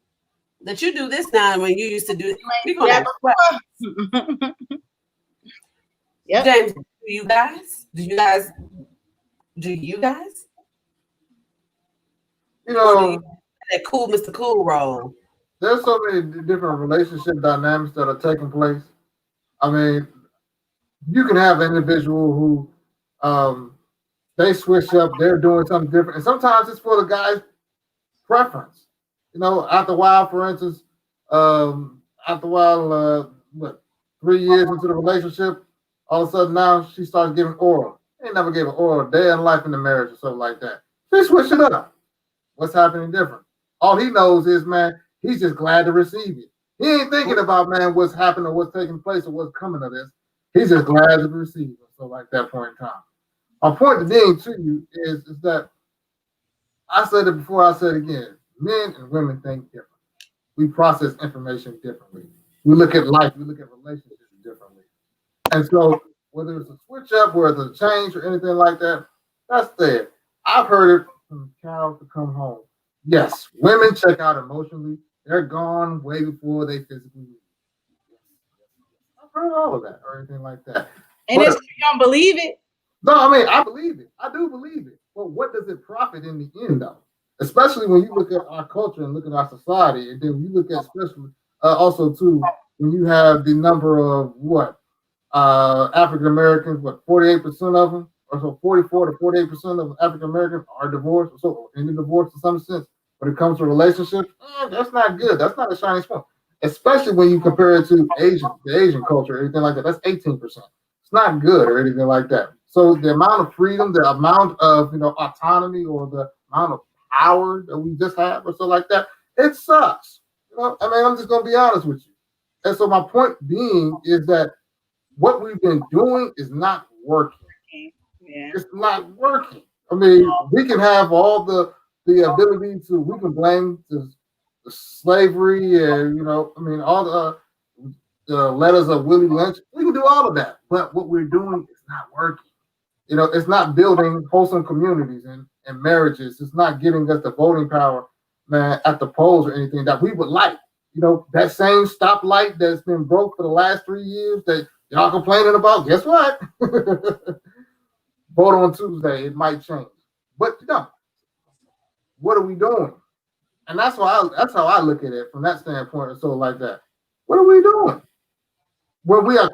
that you do this now when you used to do it. We're Yeah. gonna Yep. James, do you guys? You know, That cool Mr. Cool role? there's so many different relationship dynamics that are taking place. I mean, you can have an individual who they switch up, they're doing something different, and sometimes it's for the guy's preference. You know, after a while, for instance, after a while, what, 3 years into the relationship, all of a sudden now she starts giving oral. They never gave an oral a day in life in the marriage or something like that. They switch it up. What's happening different? All he knows is, man, he's just glad to receive it. He ain't thinking about, man, what's happening or what's taking place or what's coming of this. He's just glad to receive it. So, like that point in time. My point being to you is that I said it before, I said it again. Men and women think different. We process information differently. We look at life, we look at relationships differently. And so, whether it's a switch up, whether it's a change or anything like that, that's there. I've heard it from cows to come home. Yes, women check out emotionally. They're gone way before they physically leave. I've heard all of that or anything like that. And if you don't believe it, no, I mean, I believe it. I do believe it. But what does it profit in the end, though? Especially when you look at our culture and look at our society, and then you look at especially also too when you have the number of African Americans, 48% of them, or so 44 to 48% of African Americans are divorced, or so in the divorce in some sense. When it comes to relationships, that's not good. That's not a shining spot. Especially when you compare it to the Asian culture, anything like that. That's 18%. It's not good or anything like that. So the amount of freedom, the amount of autonomy, or the amount of power that we just have, or so like that, it sucks. I mean, I'm just gonna be honest with you. And so my point being is that what we've been doing is not working. Yeah. It's not working. I mean, we can have all the ability to. We can blame the slavery and all the letters of Willie Lynch. We can do all of that, but what we're doing is not working. It's not building wholesome communities and marriages. It's not giving us the voting power, man, at the polls or anything that we would like. That same stoplight that's been broke for the last 3 years that y'all complaining about, guess what? Vote on Tuesday, it might change. But what are we doing? And that's how I look at it from that standpoint, or so like that. What are we doing? Well, we are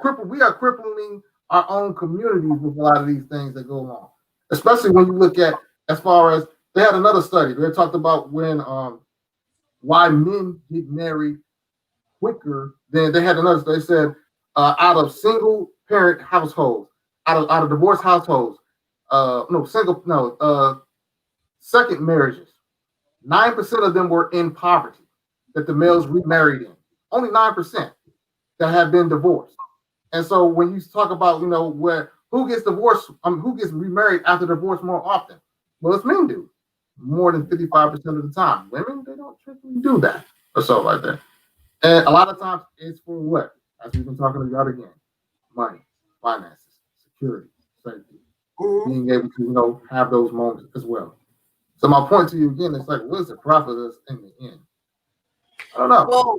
crippling our own communities with a lot of these things that go on. Especially when you look at, as far as, they had another study. They talked about why men get married quicker than, they had another study. They said out of single parent households, out of divorced households, second marriages, 9% of them were in poverty that the males remarried in. Only 9% that have been divorced. And so when you talk about, who gets divorced, who gets remarried after divorce more often? Well, it's men do, more than 55% of the time. Women, they don't typically do that or so like that. And a lot of times it's for what? As we've been talking about again, money, finances, security, safety, being able to, have those moments as well. So my point to you again is like, what does it profit us in the end? I don't know. Well,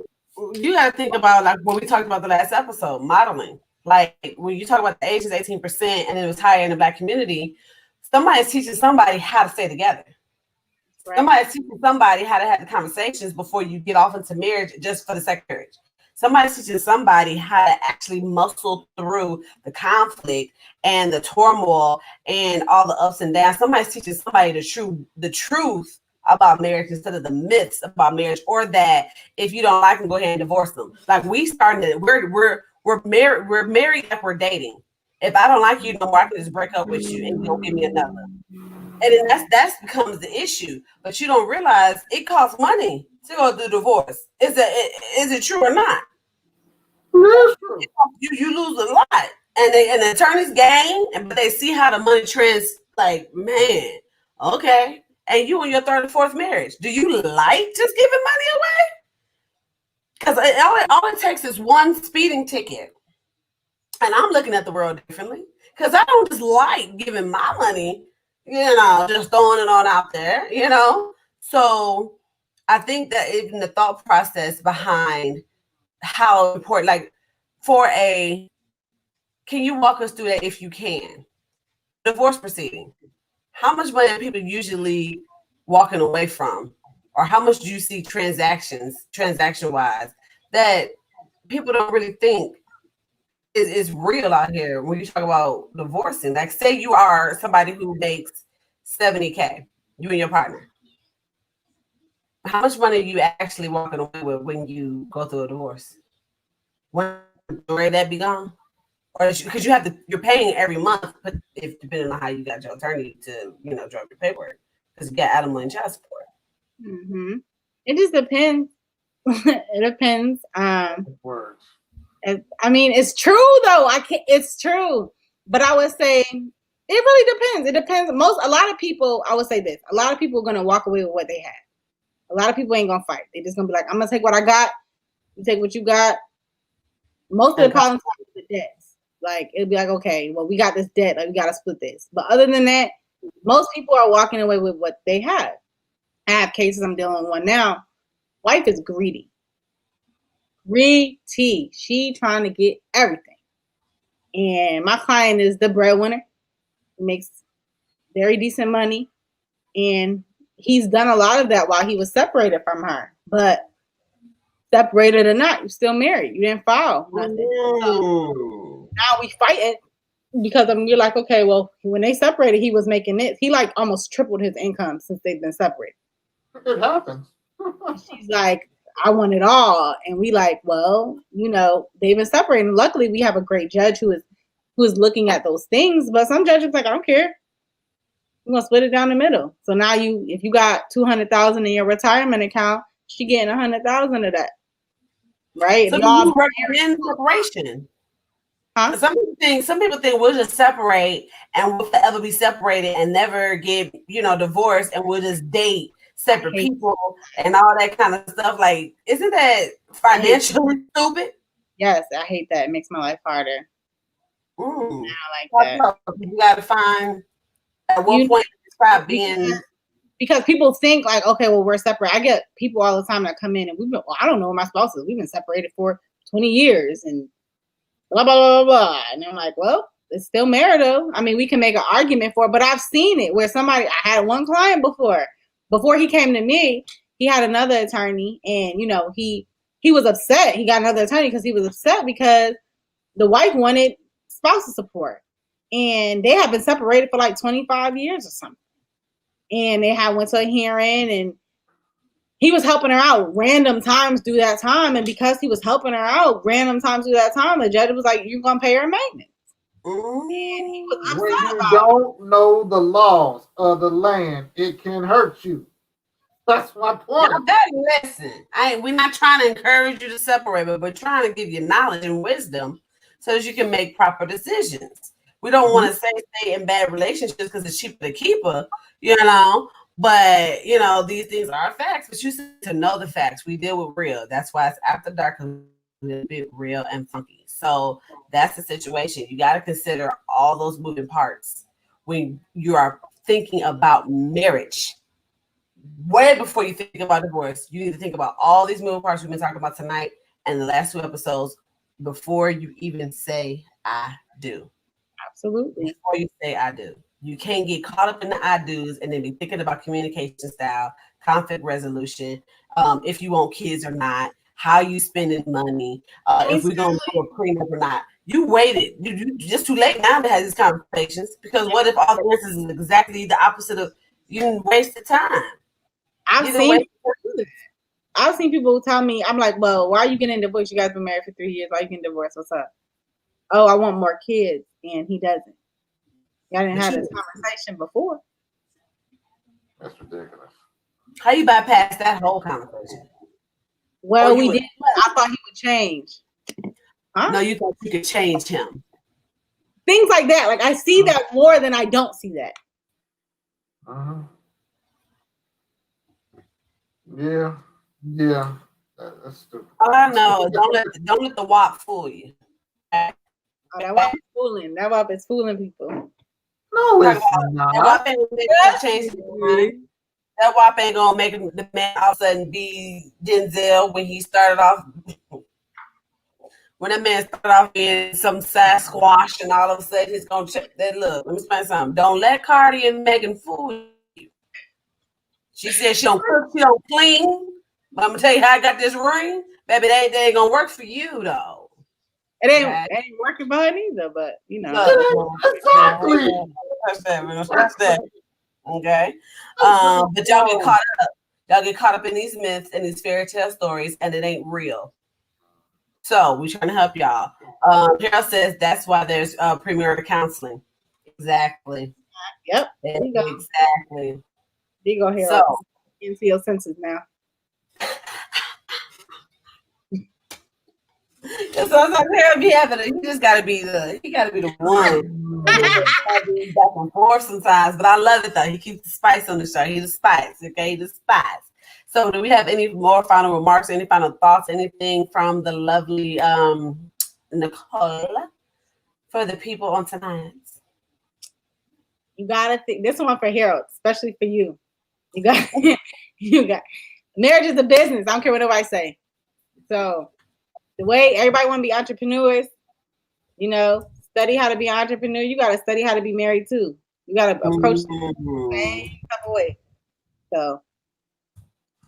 you got to think about, like what we talked about the last episode, modeling. Like when you talk about the age is 18% and it was higher in the Black community, somebody's teaching somebody how to stay together. Right. Somebody's teaching somebody how to have the conversations before you get off into marriage just for the sake of marriage. Somebody's teaching somebody how to actually muscle through the conflict and the turmoil and all the ups and downs. Somebody's teaching somebody the truth about marriage instead of the myths about marriage, or that if you don't like them, go ahead and divorce them. Like we're married like we're dating. If I don't like you no more, I can just break up with you and you don't give me another. And then that becomes the issue. But you don't realize it costs money to go through divorce. Is it true or not? That's true. You lose a lot. And the attorneys gain, but they see how the money trends, like, man, okay. And you in your third or fourth marriage, do you like just giving money away? Because all it takes is one speeding ticket. And I'm looking at the world differently. Because I don't just like giving my money, just throwing it on out there, So I think that even the thought process behind how important, like can you walk us through that if you can? Divorce proceeding. How much money are people usually walking away from? Or how much do you see transaction wise, that people don't really think is real out here when you talk about divorcing? Like, say you are somebody who makes 70K, you and your partner. How much money are you actually walking away with when you go through a divorce? When that be gone? Or because you're paying every month, but if depending on how you got your attorney to, draw up your paperwork, because you got alimony and child support. Mm-hmm. It just depends. It depends. Words. I mean, it's true though. It's true, but I would say it really depends. It depends. A lot of people. I would say this. A lot of people are gonna walk away with what they have. A lot of people ain't gonna fight. They're just gonna be like, I'm gonna take what I got. You take what you got. Most of the problems are with the debts. Like, it'll be like, okay, well, we got this debt. Like, we gotta split this. But other than that, most people are walking away with what they have. I have cases. I'm dealing with one now. Wife is greedy. She trying to get everything. And my client is the breadwinner. He makes very decent money. And he's done a lot of that while he was separated from her. But separated or not, you're still married. You didn't file nothing. So now we fighting because you're like, okay, well, when they separated, he was making this. He like almost tripled his income since they've been separated. It happens. She's like, I want it all. And we like, well, they've been separated. And luckily we have a great judge who is looking at those things. But some judges like, I don't care. We're gonna split it down the middle. So now if you got $200,000 in your retirement account, she getting $100,000 of that. Right? So you recommend separation? Huh? Some people think we'll just separate and we'll forever be separated and never get, divorced, and we'll just date separate people and all that kind of stuff. Like, isn't that financially stupid? Yes, I hate that. It makes my life harder. I like that. You gotta find at what point stop being, because people think like, okay, well, we're separate. I get people all the time that come in and I don't know what my spouse is. We've been separated for 20 years and blah, blah, blah, blah, blah. And I'm like, well, it's still marital. I mean, we can make an argument for it, but I've seen it where I had one client before he came to me, he had another attorney, and, he was upset. He got another attorney because he was upset because the wife wanted spousal support, and they have been separated for like 25 years or something. And they went to a hearing, and he was helping her out random times through that time. And because he was helping her out random times through that time, the judge was like, you're going to pay her maintenance. And he was upset when you don't know the laws of the land, it can hurt you. That's my point. Listen, we're not trying to encourage you to separate, but we're trying to give you knowledge and wisdom so that you can make proper decisions. We don't want to stay in bad relationships because it's cheaper to keep her, but these things are facts. But you need to know the facts. We deal with real. That's why it's after dark, a little bit real and funky. So that's the situation. You got to consider all those moving parts when you are thinking about marriage. Way before you think about divorce, you need to think about all these moving parts we've been talking about tonight and the last 2 episodes before you even say I do. Absolutely. Before you say I do. You can't get caught up in the I do's and then be thinking about communication style, conflict resolution, if you want kids or not, how you spending money, if we're going to do a prenup or not. You waited. You just too late now to have these conversations, because what if all the answers is exactly the opposite of you wasted time? I've seen people tell me, I'm like, well, why are you getting divorced? You guys been married for 3 years. Why are you getting divorced? What's up? Oh, I want more kids. And he doesn't. Y'all didn't have this conversation before. That's ridiculous. How you bypass that whole conversation? Well, we did. I thought he would change. Huh? No, you thought you could change him. Things like that. Like, I see that more than I don't see that. Uh-huh. Yeah. That's stupid. All I know, don't let the WAP fool you. Oh, that WAP is fooling. That WAP is fooling people. No, it's not. That WAP ain't change his mind. That WAP ain't gonna make the man all of a sudden be Denzel when he started off. When that man started off being some Sasquatch, and all of a sudden he's gonna check that. Look, let me explain something. Don't let Cardi and Megan fool you. She said she don't cook, she don't clean. But I'm gonna tell you how I got this ring, baby. They ain't gonna work for you though. It ain't working for her neither, but you know. Exactly. Touch that. Okay. But y'all get caught up. Y'all get caught up in these myths and these fairy tale stories, and it ain't real. So we're trying to help y'all. Carol says that's why there's premarital counseling. Exactly. Yep. There you go. Exactly. There you go, Harold. So Into your senses now. Sometimes Harold be having he just gotta be the one. Back and forth sometimes, but I love it though. He keeps the spice on the show. He's the spice, okay? The spice. So do we have any more final remarks, any final thoughts, anything from the lovely Nicole for the people on tonight? You gotta think this one for Harold, especially for you. You got marriage is a business. I don't care what nobody say. So the way everybody want to be entrepreneurs, you know, study how to be an entrepreneur. You got to study how to be married too. You got to approach the same type of way. So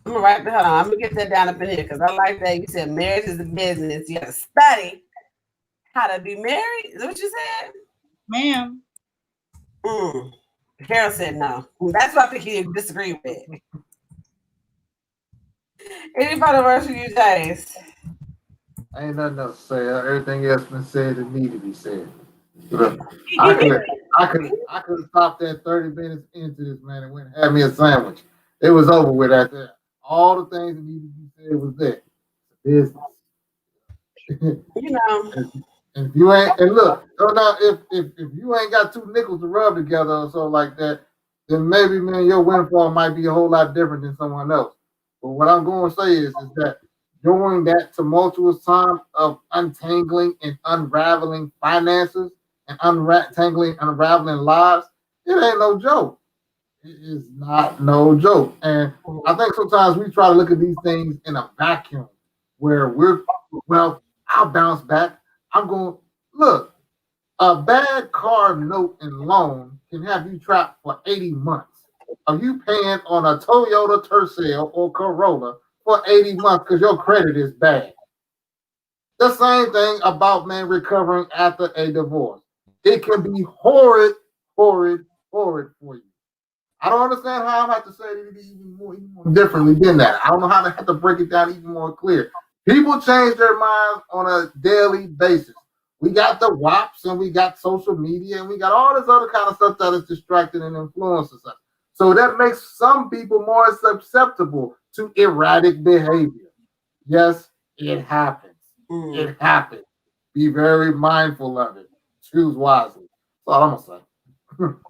I'm gonna write that. I'm gonna get that down up in here because I like that. You said marriage is a business. You got to study how to be married. Is that what you said, ma'am? Carol said no. That's what I think he disagreed with. Any final words for you, James? Ain't nothing else to say. Everything else been said that needed to be said. I could have stopped that 30 minutes into this, man, and went and had me a sandwich. It was over with at that. All the things that needed to be said was there. Business. You know. And if you ain't, and look, so now if you ain't got two nickels to rub together or something like that, then maybe, man, your windfall might be a whole lot different than someone else. But what I'm going to say is that during that tumultuous time of untangling and unraveling finances and unraveling lives, it ain't no joke. It is not no joke. And I think sometimes we try to look at these things in a vacuum where I'll bounce back. I'm going, look, a bad car note and loan can have you trapped for 80 months. Are you paying on a Toyota Tercel or Corolla for 80 months because your credit is bad? The same thing about, man, recovering after a divorce. It can be horrid for you. I don't understand how I have to say it even more differently than that. I don't know how to have to break it down even more clear. People change their minds on a daily basis. We got the WAPs and we got social media and we got all this other kind of stuff that is distracting and influences us. So that makes some people more susceptible to erratic behavior. Yes, it happens. It happens. Be very mindful of it. Choose wisely. That's all I'm going to say.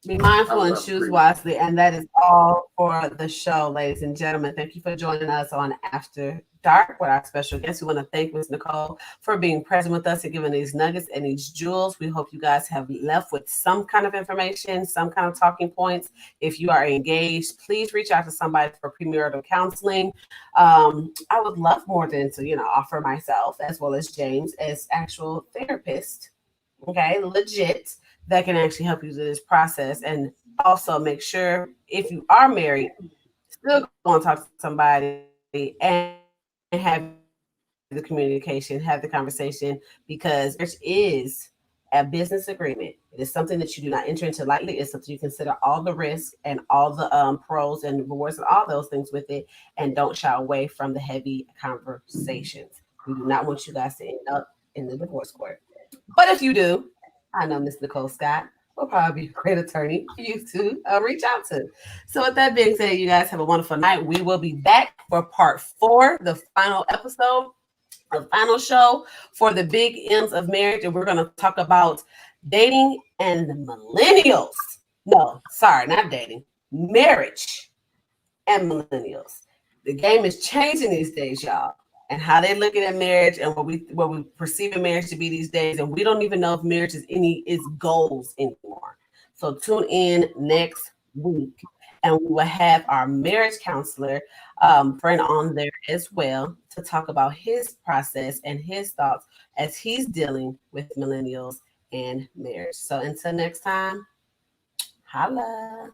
Be mindful and choose wisely. And that is all for the show, ladies and gentlemen. Thank you for joining us on After Dark with our special guest. We want to thank Ms. Nicole for being present with us and giving these nuggets and these jewels. We hope you guys have left with some kind of information, some kind of talking points. If you are engaged, please reach out to somebody for premarital counseling. I would love more than to, offer myself as well as James as actual therapist. Okay, legit. That can actually help you through this process. And also make sure if you are married, still go and talk to somebody and have the communication, have the conversation, because there is a business agreement. It is something that you do not enter into lightly. It's something you consider all the risk and all the pros and rewards and all those things with it, and don't shy away from the heavy conversations. We do not want you guys to end up in the divorce court. But if you do, I know Miss Nicole Scott will probably be a great attorney for you to reach out to. So with that being said, you guys have a wonderful night. We will be back for part 4, the final episode, the final show for the big M's of marriage. And we're going to talk about dating and the millennials. No, sorry, not dating, marriage and millennials. The game is changing these days, y'all. And how they looking at marriage and what we perceive in marriage to be these days. And we don't even know if marriage is goals anymore. So tune in next week. And we will have our marriage counselor friend on there as well to talk about his process and his thoughts as he's dealing with millennials and marriage. So until next time, holla.